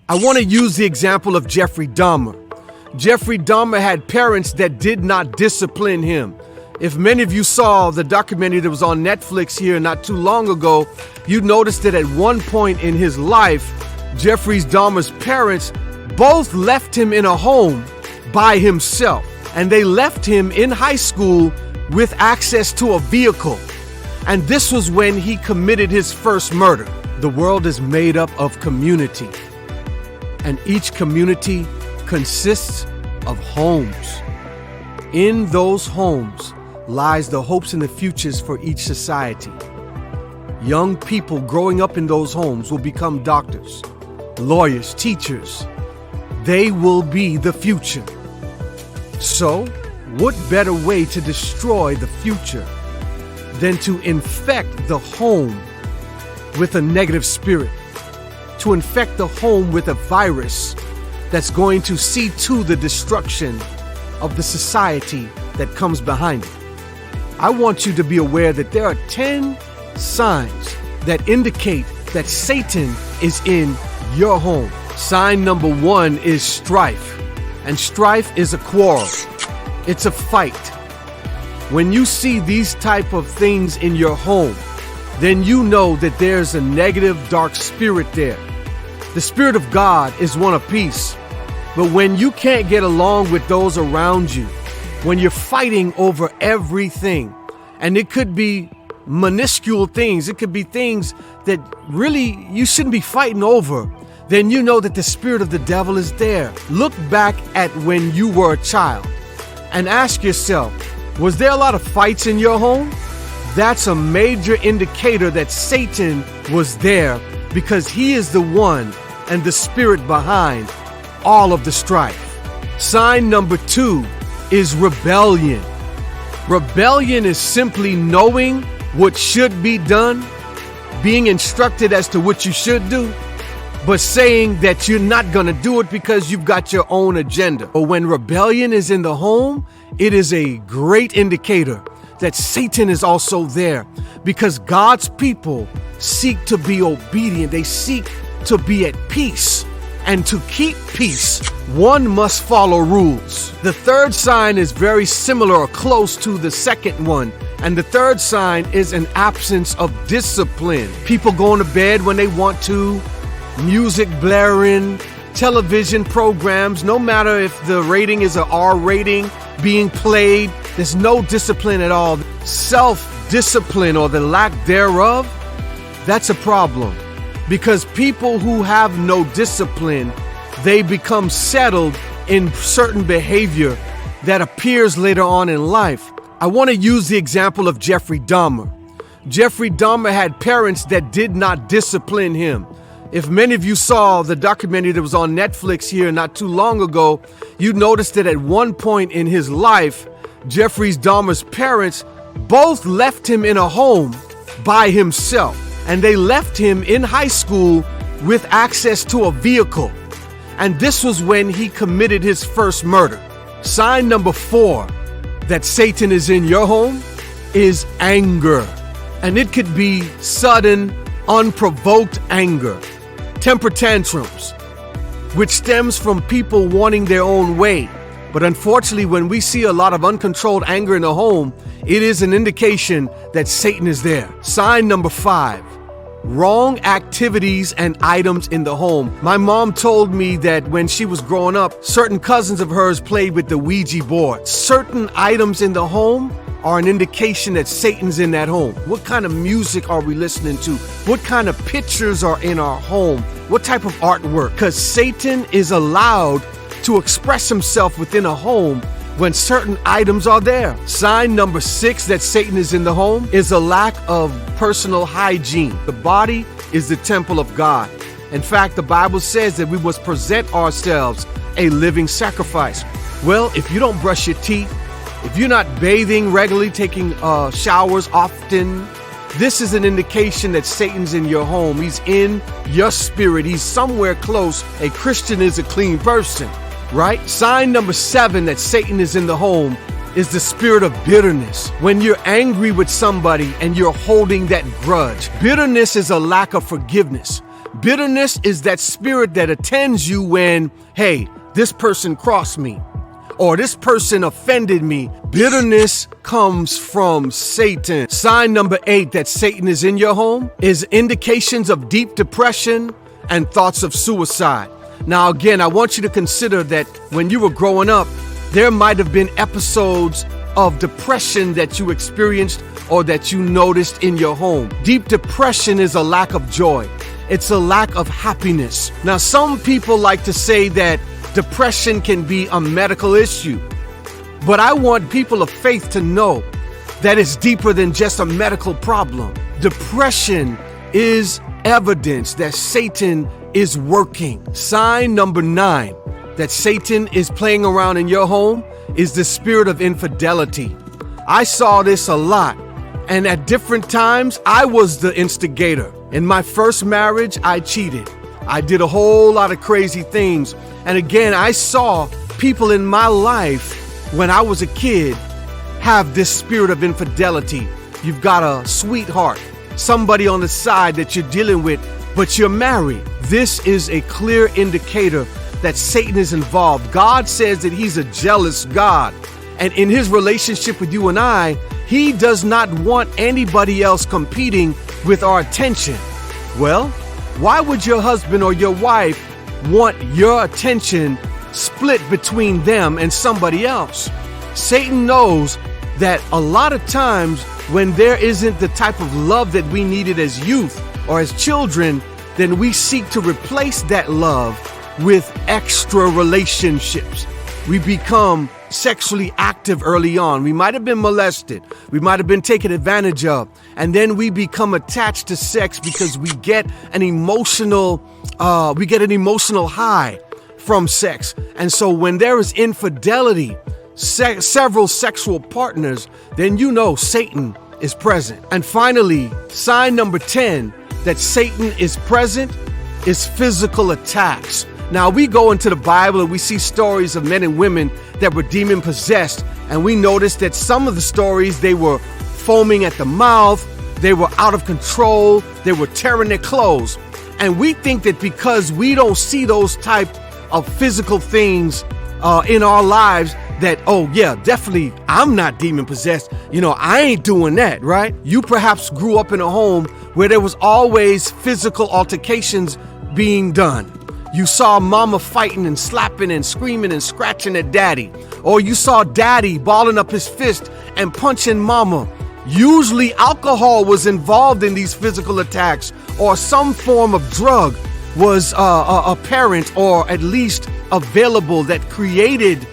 I want to use the example of Jeffrey Dahmer. Jeffrey Dahmer had parents that did not discipline him. If many of you saw the documentary that was on Netflix here not too long ago, you noticed that at one point in his life, Jeffrey Dahmer's parents both left him in a home by himself. And they left him in high school with access to a vehicle. And this was when he committed his first murder. The world is made up of community. And each community consists of homes. In those homes lies the hopes and the futures for each society. Young people growing up in those homes will become doctors, lawyers, teachers. They will be the future. So, what better way to destroy the future than to infect the home with a negative spirit? To infect the home with a virus that's going to see to the destruction of the society that comes behind it. I want you to be aware that there are 10 signs that indicate that Satan is in your home. Sign number 1 is strife. And strife is a quarrel. It's a fight. When you see these type of things in your home, then you know that there's a negative, dark spirit there. The Spirit of God is one of peace. But when you can't get along with those around you, when you're fighting over everything, and it could be minuscule things, it could be things that really you shouldn't be fighting over, then you know that the spirit of the devil is there. Look back at when you were a child and ask yourself, was there a lot of fights in your home? That's a major indicator that Satan was there, because he is the one and the spirit behind all of the strife. Sign number 2 is rebellion. Rebellion is simply knowing what should be done, being instructed as to what you should do, but saying that you're not going to do it because you've got your own agenda. But when rebellion is in the home, it is a great indicator that Satan is also there, because God's people seek to be obedient. They seek to be at peace. And to keep peace, one must follow rules. The third sign is very similar or close to the second one. And the third sign is an absence of discipline. People going to bed when they want to, music blaring, television programs, no matter if the rating is an R rating being played, there's no discipline at all. Self-discipline, or the lack thereof, that's a problem. Because people who have no discipline, they become settled in certain behavior that appears later on in life. I want to use the example of Jeffrey Dahmer. Jeffrey Dahmer had parents that did not discipline him. If many of you saw the documentary that was on Netflix here not too long ago, you noticed that at one point in his life, Jeffrey Dahmer's parents both left him in a home by himself. And they left him in high school with access to a vehicle. And this was when he committed his first murder. Sign number 4 that Satan is in your home is anger. And it could be sudden, unprovoked anger, temper tantrums, which stems from people wanting their own way. But unfortunately, when we see a lot of uncontrolled anger in the home, it is an indication that Satan is there. Sign number 5. Wrong activities and items in the home. My mom told me that when she was growing up, certain cousins of hers played with the Ouija board. Certain items in the home are an indication that Satan's in that home. What kind of music are we listening to? What kind of pictures are in our home? What type of artwork? Because Satan is allowed to express himself within a home when certain items are there. Sign number 6 that Satan is in the home is a lack of personal hygiene. The body is the temple of God. In fact, the Bible says that we must present ourselves a living sacrifice. Well, if you don't brush your teeth, if you're not bathing regularly, taking showers often, this is an indication that Satan's in your home. He's in your spirit. He's somewhere close. A Christian is a clean person. Right? Sign number 7 that Satan is in the home is the spirit of bitterness. When you're angry with somebody and you're holding that grudge. Bitterness is a lack of forgiveness. Bitterness is that spirit that attends you when, hey, this person crossed me, or this person offended me. Bitterness comes from Satan. Sign number 8 that Satan is in your home is indications of deep depression and thoughts of suicide. Now, again, I want you to consider that when you were growing up, there might have been episodes of depression that you experienced or that you noticed in your home. Deep depression is a lack of joy. It's a lack of happiness. Now, some people like to say that depression can be a medical issue, but I want people of faith to know that it's deeper than just a medical problem. Depression is evidence that Satan is working. Sign number 9 that Satan is playing around in your home is the spirit of infidelity. I saw this a lot, and at different times, I was the instigator. In my first marriage, I cheated. I did a whole lot of crazy things. And again, I saw people in my life when I was a kid have this spirit of infidelity. You've got a sweetheart, somebody on the side that you're dealing with, but you're married. This is a clear indicator that Satan is involved. God says that he's a jealous God. And in his relationship with you and I, he does not want anybody else competing with our attention. Well, why would your husband or your wife want your attention split between them and somebody else? Satan knows that a lot of times when there isn't the type of love that we needed as youth or as children, then we seek to replace that love with extra relationships. We become sexually active early on. We might have been molested. We might have been taken advantage of. And then we become attached to sex because we get an emotional high from sex. And so when there is infidelity, several sexual partners, then you know Satan is present. And finally, sign number 10 that Satan is present is physical attacks. Now, we go into the Bible and we see stories of men and women that were demon possessed. And we notice that some of the stories, they were foaming at the mouth. They were out of control. They were tearing their clothes. And we think that because we don't see those type of physical things in our lives that, oh yeah, definitely I'm not demon possessed. I ain't doing that, right? You perhaps grew up in a home where there was always physical altercations being done. You saw mama fighting and slapping and screaming and scratching at daddy. Or you saw daddy balling up his fist and punching mama. Usually alcohol was involved in these physical attacks, or some form of drug was apparent or at least available that created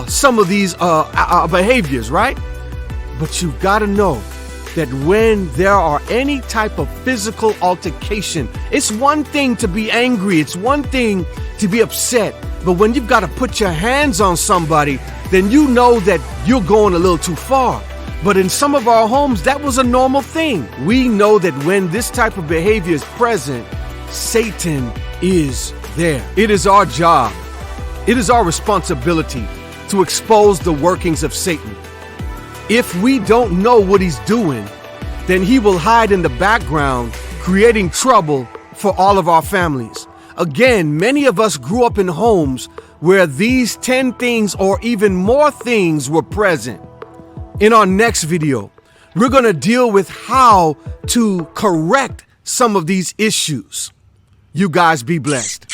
some of these behaviors, right? But you've got to know that when there are any type of physical altercation, it's one thing to be angry, it's one thing to be upset, but when you've got to put your hands on somebody, then you know that you're going a little too far. But in some of our homes, that was a normal thing. We know that when this type of behavior is present, Satan is there. It is our job, it is our responsibility to expose the workings of Satan. If we don't know what he's doing, then he will hide in the background, creating trouble for all of our families. Again, many of us grew up in homes where these 10 things or even more things were present. In our next video, we're going to deal with how to correct some of these issues. You guys be blessed.